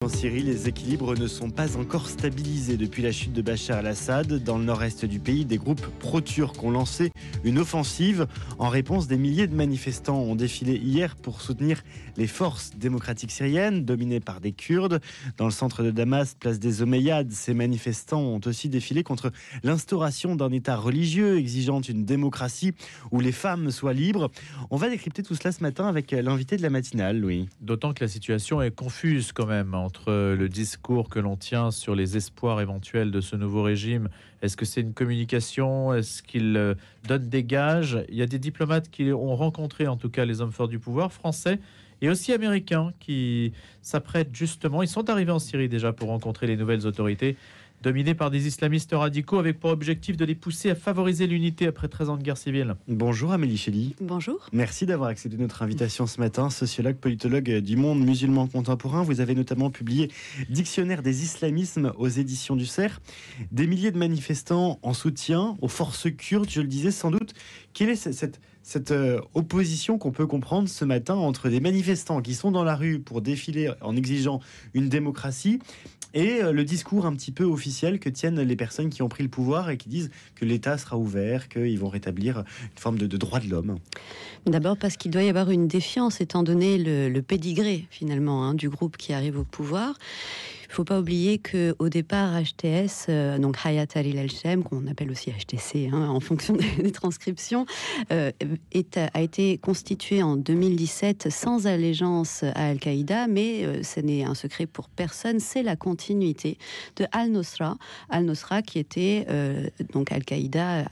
En Syrie, les équilibres ne sont pas encore stabilisés depuis la chute de Bachar el-Assad. Dans le nord-est du pays, des groupes pro-turcs ont lancé une offensive. En réponse, des milliers de manifestants ont défilé hier pour soutenir les forces démocratiques syriennes, dominées par des Kurdes. Dans le centre de Damas, place des Omeyyades, ces manifestants ont aussi défilé contre l'instauration d'un État religieux exigeant une démocratie où les femmes soient libres. On va décrypter tout cela ce matin avec l'invité de la matinale, Louis. D'autant que la situation est confuse quand même entre le discours que l'on tient sur les espoirs éventuels de ce nouveau régime. Est-ce que c'est une communication? Est-ce qu'il donne des gages? Il y a des diplomates qui ont rencontré en tout cas les hommes forts du pouvoir, français et aussi américains, qui s'apprêtent justement, ils sont arrivés en Syrie déjà pour rencontrer les nouvelles autorités dominées par des islamistes radicaux avec pour objectif de les pousser à favoriser l'unité après 13 ans de guerre civile. Bonjour Amélie Chély. Bonjour. Merci d'avoir accepté notre invitation ce matin. Sociologue, politologue du monde musulman contemporain, vous avez notamment publié Dictionnaire des islamismes aux éditions du Cerf. Des milliers de manifestants en soutien aux forces kurdes, je le disais sans doute. Quelle est cette opposition qu'on peut comprendre ce matin entre des manifestants qui sont dans la rue pour défiler en exigeant une démocratie et le discours un petit peu officiel que tiennent les personnes qui ont pris le pouvoir et qui disent que l'État sera ouvert, qu'ils vont rétablir une forme de droit de l'homme? D'abord parce qu'il doit y avoir une défiance étant donné le pédigré finalement du groupe qui arrive au pouvoir. Il ne faut pas oublier qu'au départ, HTS, donc Hayat Tahrir al-Sham, qu'on appelle aussi HTC en fonction des transcriptions, a été constitué en 2017 sans allégeance à Al-Qaïda, mais ce n'est un secret pour personne, c'est la continuité de Al-Nosra. Al-Nosra qui était donc Al-Qaïda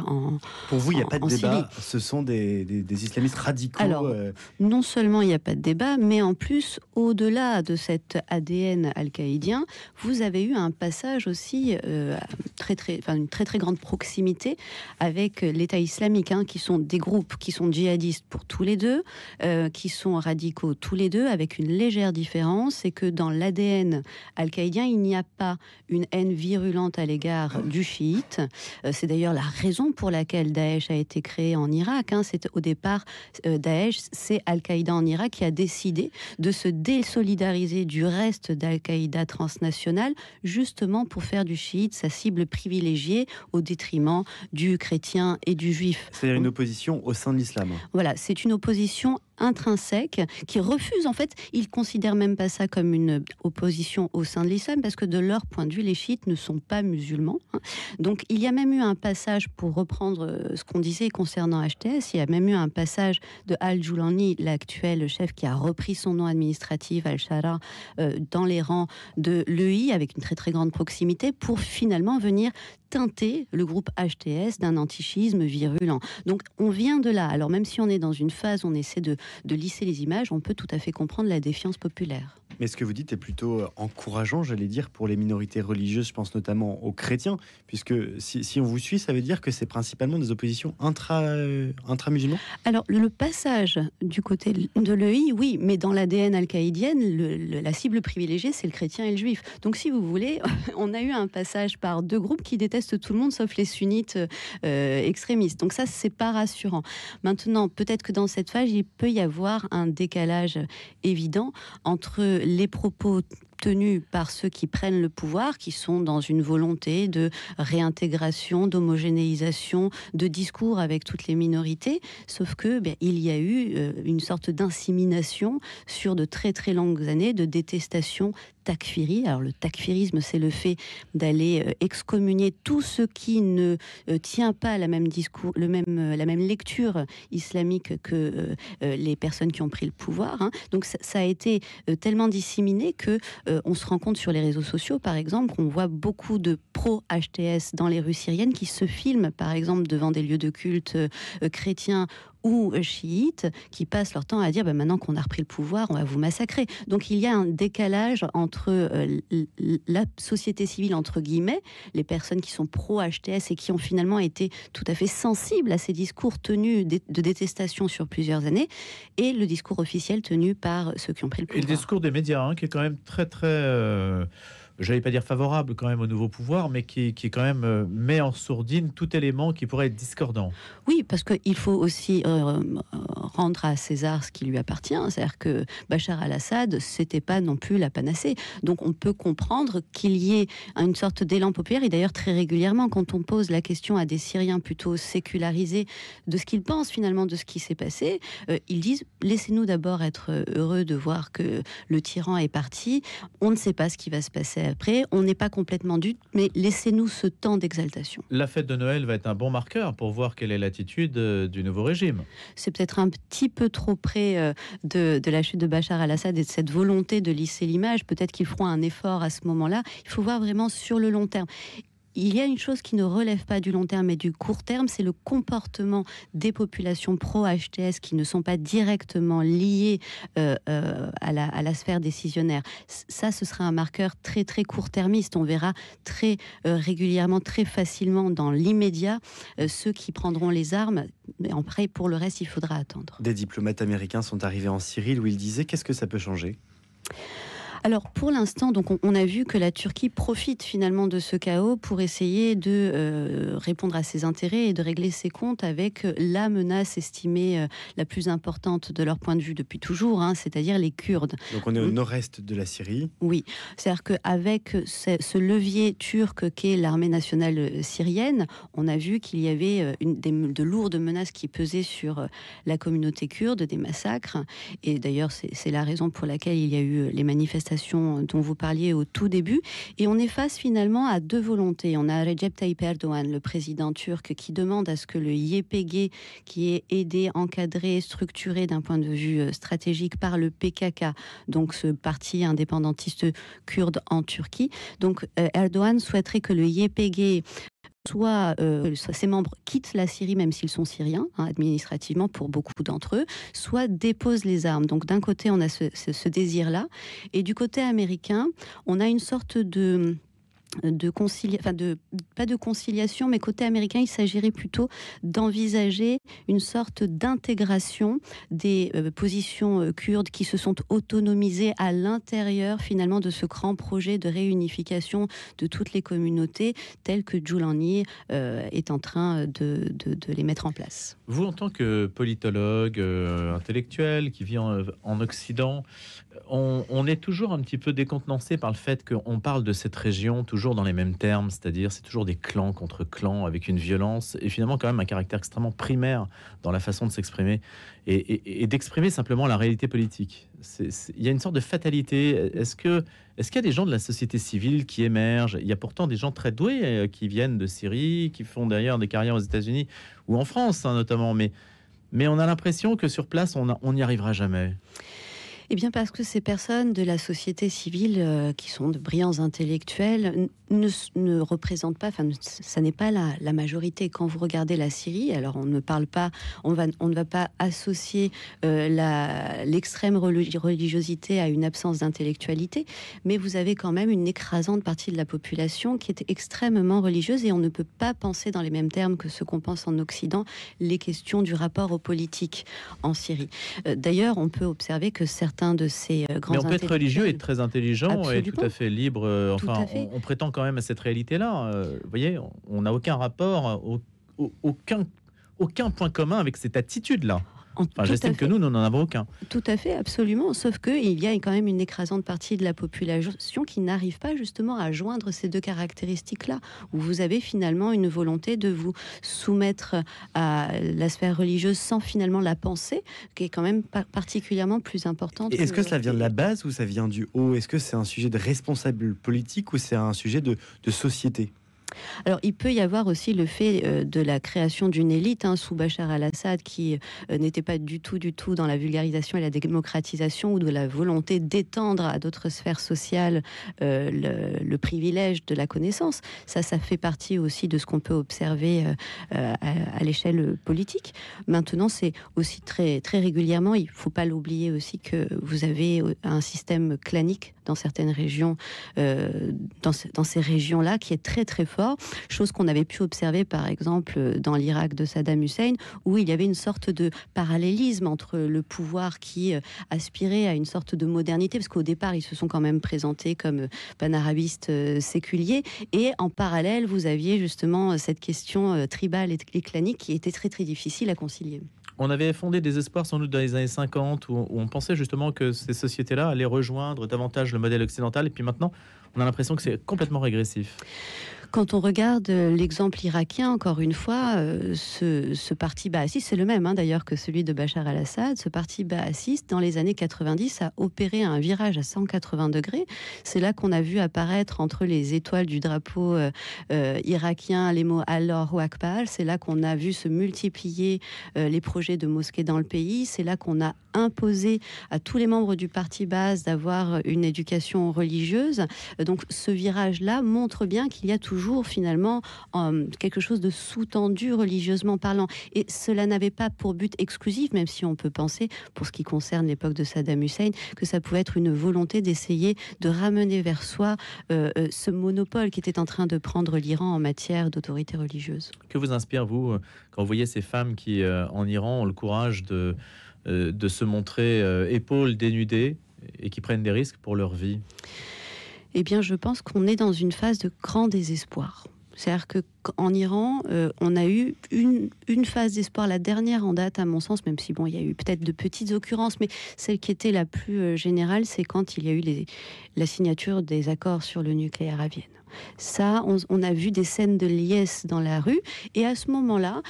en Pour vous, il n'y a pas de débat, Syrie. ce sont des islamistes radicaux. Alors, non seulement il n'y a pas de débat, mais en plus, au-delà de cet ADN al-qaïdien, vous avez eu un passage aussi une très très grande proximité avec l'État islamique, qui sont des groupes qui sont djihadistes pour tous les deux, qui sont radicaux tous les deux, avec une légère différence, c'est que dans l'ADN al-qaïdien, il n'y a pas une haine virulente à l'égard du chiite. C'est d'ailleurs la raison pour laquelle Daesh a été créé en Irak. C'est au départ, Daesh, c'est Al-Qaïda en Irak qui a décidé de se désolidariser du reste d'Al-Qaïda transnationale, justement pour faire du chiite sa cible privilégiée au détriment du chrétien et du juif. C'est-à-dire une opposition au sein de l'islam. Voilà, c'est une opposition intrinsèque qui refuse, en fait, ils considèrent même pas ça comme une opposition au sein de l'islam parce que de leur point de vue, les chiites ne sont pas musulmans. Donc il y a même eu un passage, pour reprendre ce qu'on disait concernant HTS, il y a même eu un passage de Al-Joulani, l'actuel chef qui a repris son nom administratif, Al-Shara, dans les rangs de l'EI avec une très très grande proximité pour finalement venir teinter le groupe HTS d'un antichisme virulent. Donc on vient de là. Alors même si on est dans une phase où on essaie de lisser les images, on peut tout à fait comprendre la défiance populaire. Mais ce que vous dites est plutôt encourageant, j'allais dire, pour les minorités religieuses, je pense notamment aux chrétiens, puisque si on vous suit, ça veut dire que c'est principalement des oppositions intra-musulmans. Alors, le passage du côté de l'EI, oui, mais dans l'ADN al-qaïdienne, la cible privilégiée, c'est le chrétien et le juif. Donc, si vous voulez, on a eu un passage par deux groupes qui détestent tout le monde, sauf les sunnites extrémistes. Donc ça, c'est pas rassurant. Maintenant, peut-être que dans cette phase, il peut y avoir un décalage évident entre les propos tenus par ceux qui prennent le pouvoir, qui sont dans une volonté de réintégration, d'homogénéisation, de discours avec toutes les minorités, sauf que il y a eu une sorte d'insémination sur de très très longues années de détestation takfiri. Alors le takfirisme, c'est le fait d'aller excommunier tout ce qui ne tient pas la même discours, la même lecture islamique que les personnes qui ont pris le pouvoir. Donc ça a été tellement disséminé que on se rend compte sur les réseaux sociaux, par exemple, qu'on voit beaucoup de pro-HTS dans les rues syriennes qui se filment, par exemple, devant des lieux de culte chrétiens ou chiites, qui passent leur temps à dire maintenant qu'on a repris le pouvoir, on va vous massacrer. Donc il y a un décalage entre la société civile, entre guillemets, les personnes qui sont pro-HTS et qui ont finalement été tout à fait sensibles à ces discours tenus de détestation sur plusieurs années, et le discours officiel tenu par ceux qui ont pris le pouvoir. Et le discours des médias, qui est quand même très très j'allais pas dire favorable quand même au nouveau pouvoir, mais qui quand même met en sourdine tout élément qui pourrait être discordant. Oui, parce qu'il faut aussi rendre à César ce qui lui appartient. C'est-à-dire que Bachar al-Assad, c'était pas non plus la panacée. Donc on peut comprendre qu'il y ait une sorte d'élan populaire. Et d'ailleurs, très régulièrement, quand on pose la question à des Syriens plutôt sécularisés de ce qu'ils pensent finalement de ce qui s'est passé, ils disent « laissez-nous d'abord être heureux de voir que le tyran est parti. On ne sait pas ce qui va se passer après. On n'est pas complètement dupe, mais laissez-nous ce temps d'exaltation. » La fête de Noël va être un bon marqueur pour voir quelle est l'attitude du nouveau régime. C'est peut-être un petit peu trop près de la chute de Bachar al-Assad et de cette volonté de lisser l'image. Peut-être qu'ils feront un effort à ce moment-là. Il faut voir vraiment sur le long terme. Il y a une chose qui ne relève pas du long terme mais du court terme, c'est le comportement des populations pro-HTS qui ne sont pas directement liées à la sphère décisionnaire. Ça, ce sera un marqueur très très court-termiste. On verra très régulièrement, très facilement dans l'immédiat ceux qui prendront les armes. Mais après, pour le reste, il faudra attendre. Des diplomates américains sont arrivés en Syrie où ils disaient qu'est-ce que ça peut changer ? Alors pour l'instant, donc on a vu que la Turquie profite finalement de ce chaos pour essayer de répondre à ses intérêts et de régler ses comptes avec la menace estimée la plus importante de leur point de vue depuis toujours, c'est-à-dire les Kurdes. Donc on est au nord-est de la Syrie. Oui, c'est-à-dire qu'avec ce levier turc qu'est l'armée nationale syrienne, on a vu qu'il y avait de lourdes menaces qui pesaient sur la communauté kurde, des massacres. Et d'ailleurs, c'est la raison pour laquelle il y a eu les manifestations dont vous parliez au tout début. Et on est face finalement à deux volontés. On a Recep Tayyip Erdogan, le président turc, qui demande à ce que le YPG, qui est aidé, encadré, structuré d'un point de vue stratégique par le PKK, donc ce parti indépendantiste kurde en Turquie. Donc Erdogan souhaiterait que le YPG soit ses membres quittent la Syrie, même s'ils sont syriens, administrativement pour beaucoup d'entre eux, soit déposent les armes. Donc d'un côté, on a ce désir-là, et du côté américain, on a une sorte pas de conciliation, mais côté américain, il s'agirait plutôt d'envisager une sorte d'intégration des positions kurdes qui se sont autonomisées à l'intérieur finalement de ce grand projet de réunification de toutes les communautés telles que Giuliani est en train de les mettre en place. Vous, en tant que politologue, intellectuel, qui vit en Occident, on est toujours un petit peu décontenancé par le fait qu'on parle de cette région toujours dans les mêmes termes, c'est-à-dire c'est toujours des clans contre clans avec une violence et finalement quand même un caractère extrêmement primaire dans la façon de s'exprimer et d'exprimer simplement la réalité politique. Il y a une sorte de fatalité. Est-ce qu'il y a des gens de la société civile qui émergent? Il y a pourtant des gens très doués qui viennent de Syrie, qui font d'ailleurs des carrières aux États-Unis ou en France notamment, mais on a l'impression que sur place, on n'y arrivera jamais. Eh bien parce que ces personnes de la société civile qui sont de brillants intellectuels ne représentent pas, ça n'est pas la majorité. Quand vous regardez la Syrie, alors on ne va pas associer l'extrême religiosité à une absence d'intellectualité, mais vous avez quand même une écrasante partie de la population qui est extrêmement religieuse et on ne peut pas penser dans les mêmes termes que ce qu'on pense en Occident, les questions du rapport aux politiques en Syrie. D'ailleurs, on peut observer que certains de ces grands mais on peut être religieux et très intelligent. Absolument. Et tout à fait libre. On prétend quand même à cette réalité-là. Vous voyez, on n'a aucun rapport, aucun point commun avec cette attitude-là. J'estime que nous n'en avons aucun. Tout à fait, absolument. Sauf qu'il y a quand même une écrasante partie de la population qui n'arrive pas justement à joindre ces deux caractéristiques-là, où vous avez finalement une volonté de vous soumettre à la sphère religieuse sans finalement la penser, qui est quand même particulièrement plus importante. Est-ce que cela vient de la base ou ça vient du haut? Est-ce que c'est un sujet de responsable politique ou c'est un sujet de société? Alors, il peut y avoir aussi le fait de la création d'une élite sous Bachar al-Assad qui n'était pas du tout dans la vulgarisation et la démocratisation ou de la volonté d'étendre à d'autres sphères sociales le privilège de la connaissance. Ça fait partie aussi de ce qu'on peut observer à l'échelle politique. Maintenant, c'est aussi très, très régulièrement, il ne faut pas l'oublier aussi que vous avez un système clanique dans certaines régions, dans ces régions-là, qui est très très fort, chose qu'on avait pu observer par exemple dans l'Irak de Saddam Hussein, où il y avait une sorte de parallélisme entre le pouvoir qui aspirait à une sorte de modernité, parce qu'au départ ils se sont quand même présentés comme panarabistes séculiers, et en parallèle vous aviez justement cette question tribale et clanique qui était très très difficile à concilier. On avait fondé des espoirs sans doute dans les années 50 où on pensait justement que ces sociétés-là allaient rejoindre davantage le modèle occidental, et puis maintenant on a l'impression que c'est complètement régressif. Quand on regarde l'exemple irakien, encore une fois, ce parti baathiste, c'est le même d'ailleurs que celui de Bachar al-Assad, ce parti baathiste, dans les années 90, a opéré un virage à 180 degrés. C'est là qu'on a vu apparaître entre les étoiles du drapeau irakien les mots Allahu Akbar. C'est là qu'on a vu se multiplier les projets de mosquées dans le pays. C'est là qu'on a imposé à tous les membres du parti Baas d'avoir une éducation religieuse. Donc ce virage-là montre bien qu'il y a toujours finalement quelque chose de sous-tendu religieusement parlant. Et cela n'avait pas pour but exclusif, même si on peut penser, pour ce qui concerne l'époque de Saddam Hussein, que ça pouvait être une volonté d'essayer de ramener vers soi ce monopole qui était en train de prendre l'Iran en matière d'autorité religieuse. Que vous inspire, vous, quand vous voyez ces femmes qui, en Iran, ont le courage de se montrer épaules dénudées et qui prennent des risques pour leur vie? Eh bien, je pense qu'on est dans une phase de grand désespoir. C'est-à-dire qu'en Iran, on a eu une phase d'espoir, la dernière en date, à mon sens, même si il y a eu peut-être de petites occurrences, mais celle qui était la plus générale, c'est quand il y a eu la signature des accords sur le nucléaire à Vienne. Ça, on a vu des scènes de liesse dans la rue, et à ce moment-là,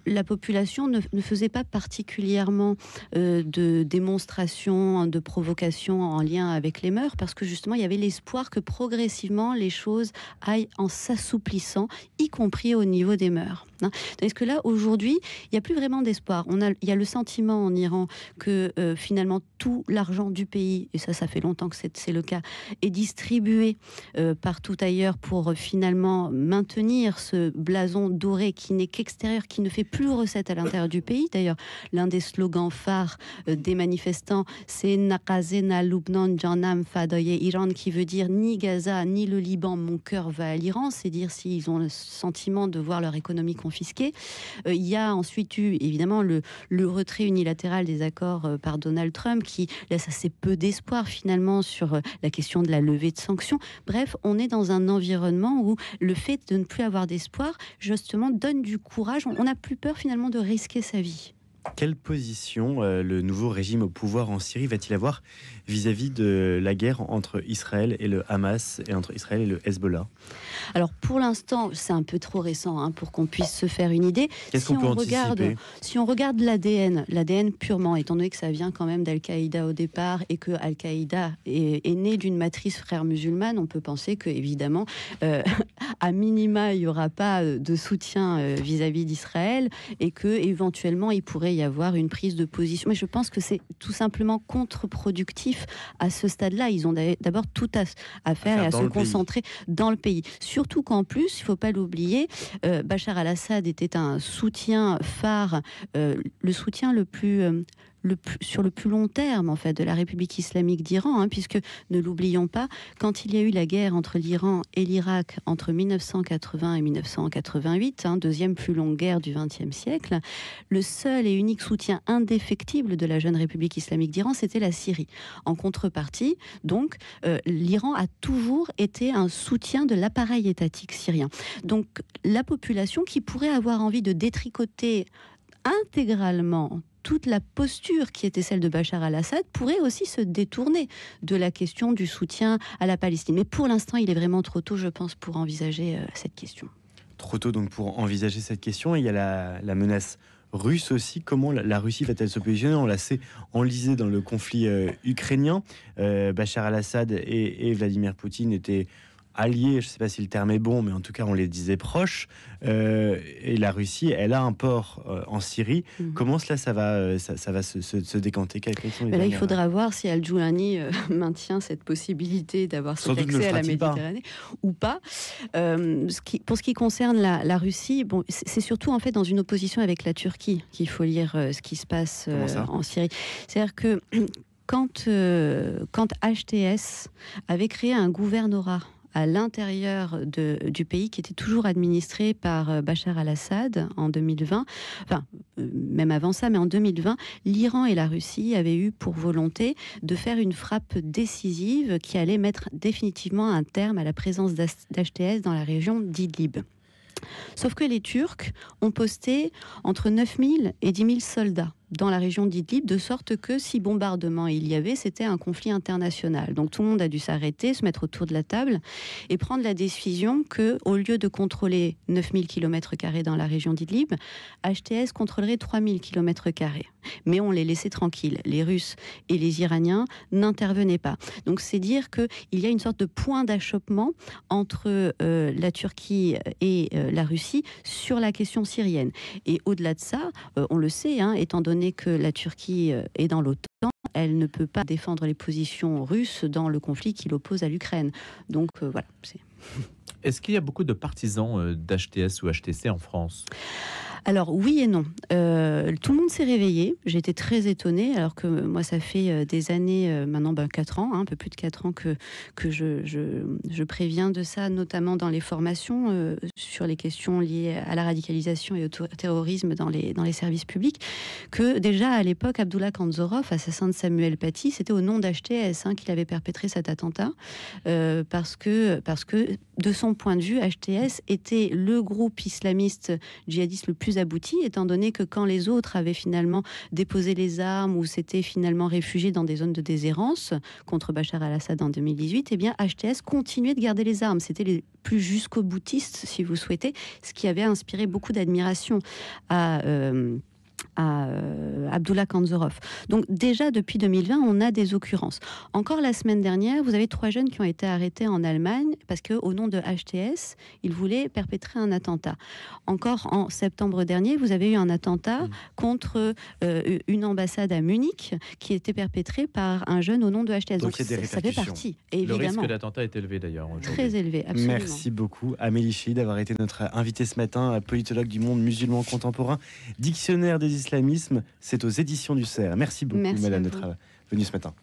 la population ne faisait pas particulièrement de démonstrations, de provocations en lien avec les mœurs, parce que justement, il y avait l'espoir que progressivement, les choses aillent en s'assouplissant, y compris au niveau des mœurs. Est-ce que là, aujourd'hui, il n'y a plus vraiment d'espoir. Il y a le sentiment en Iran que finalement, tout l'argent du pays, et ça fait longtemps que c'est le cas, est distribué partout ailleurs pour finalement maintenir ce blason doré qui n'est qu'extérieur, qui ne fait plus recette à l'intérieur du pays. D'ailleurs, l'un des slogans phares des manifestants, c'est Naqazena Lubnan Janam Fadoye Iran, qui veut dire ni Gaza ni le Liban, mon cœur va à l'Iran. C'est dire s'ils ont le sentiment de voir leur économie confisquée. Il y a ensuite eu évidemment le retrait unilatéral des accords par Donald Trump, qui laisse assez peu d'espoir finalement sur la question de la levée de sanctions. Bref, on est dans un environnement où le fait de ne plus avoir d'espoir, justement, donne du courage. On n'a plus peur finalement de risquer sa vie. Quelle position le nouveau régime au pouvoir en Syrie va-t-il avoir vis-à-vis de la guerre entre Israël et le Hamas, et entre Israël et le Hezbollah? Alors pour l'instant, c'est un peu trop récent pour qu'on puisse se faire une idée. Qu'est-ce qu'on peut anticiper? Si on regarde l'ADN purement, étant donné que ça vient quand même d'Al-Qaïda au départ, et que Al-Qaïda est né d'une matrice frère musulmane, on peut penser que évidemment, à minima, il n'y aura pas de soutien vis-à-vis d'Israël, et que éventuellement, il pourrait y avoir une prise de position. Mais je pense que c'est tout simplement contre-productif à ce stade-là. Ils ont d'abord tout à faire et à se concentrer dans le pays. Surtout qu'en plus, il ne faut pas l'oublier, Bachar al-Assad était un soutien phare, le soutien sur le plus long terme en fait de la République islamique d'Iran, puisque ne l'oublions pas, quand il y a eu la guerre entre l'Iran et l'Irak entre 1980 et 1988, deuxième plus longue guerre du XXe siècle, le seul et unique soutien indéfectible de la jeune République islamique d'Iran, c'était la Syrie. En contrepartie, donc, l'Iran a toujours été un soutien de l'appareil étatique syrien. Donc la population qui pourrait avoir envie de détricoter intégralement toute la posture qui était celle de Bachar al-Assad pourrait aussi se détourner de la question du soutien à la Palestine. Mais pour l'instant, il est vraiment trop tôt, je pense, pour envisager cette question. Trop tôt donc pour envisager cette question. Et il y a la menace russe aussi. Comment la Russie va-t-elle se positionner? On l'a assez enlisé dans le conflit ukrainien. Bachar al-Assad et Vladimir Poutine étaient alliés, je ne sais pas si le terme est bon, mais en tout cas on les disait proches, et la Russie, elle a un port en Syrie. Comment ça va se décanter? Là, il faudra voir si Al-Joulani maintient cette possibilité d'avoir cet accès à la Méditerranée ou pas. Pour ce qui concerne la Russie, c'est surtout en fait dans une opposition avec la Turquie qu'il faut lire ce qui se passe en Syrie. C'est-à-dire que quand HTS avait créé un gouvernorat à l'intérieur du pays qui était toujours administré par Bachar al-Assad en 2020, enfin même avant ça, mais en 2020, l'Iran et la Russie avaient eu pour volonté de faire une frappe décisive qui allait mettre définitivement un terme à la présence d'HTS dans la région d'Idlib. Sauf que les Turcs ont posté entre 9 000 et 10 000 soldats dans la région d'Idlib, de sorte que si bombardement il y avait, c'était un conflit international. Donc tout le monde a dû s'arrêter, se mettre autour de la table et prendre la décision que, au lieu de contrôler 9 000 km² dans la région d'Idlib, HTS contrôlerait 3 000 km². Mais on les laissait tranquilles. Les Russes et les Iraniens n'intervenaient pas. Donc c'est dire qu'il y a une sorte de point d'achoppement entre la Turquie et la Russie sur la question syrienne. Et au-delà de ça, on le sait, étant donné que la Turquie est dans l'OTAN, elle ne peut pas défendre les positions russes dans le conflit qui l'oppose à l'Ukraine. Donc voilà. Est-ce qu'il y a beaucoup de partisans d'HTS ou HTC en France ? Alors oui et non. Tout le monde s'est réveillé. J'ai été très étonnée, alors que moi, ça fait des années, maintenant 4 ans, un peu plus de 4 ans que je préviens de ça, notamment dans les formations sur les questions liées à la radicalisation et au terrorisme dans les services publics, que déjà à l'époque, Abdullah Kanzorov, assassin de Samuel Paty, c'était au nom d'HTS qu'il avait perpétré cet attentat, parce que de son point de vue, HTS était le groupe islamiste djihadiste le plus abouti, étant donné que quand les autres avaient finalement déposé les armes ou s'étaient finalement réfugiés dans des zones de déshérence contre Bachar al-Assad en 2018, eh bien HTS continuait de garder les armes. C'était les plus jusqu'au boutistes, si vous souhaitez, ce qui avait inspiré beaucoup d'admiration à Abdullah Kanzorov. Donc déjà depuis 2020, on a des occurrences. Encore la semaine dernière, vous avez 3 jeunes qui ont été arrêtés en Allemagne parce qu'au nom de HTS, ils voulaient perpétrer un attentat. Encore en septembre dernier, vous avez eu un attentat contre une ambassade à Munich qui était perpétré par un jeune au nom de HTS. Donc ça fait partie, évidemment. Le risque d'attentat est élevé d'ailleurs. Très élevé, absolument. Merci beaucoup Amélie Chey d'avoir été notre invitée ce matin, politologue du monde musulman contemporain, dictionnaire des islamismes, c'est aux éditions du CERF. Merci beaucoup, madame, d'être venue ce matin.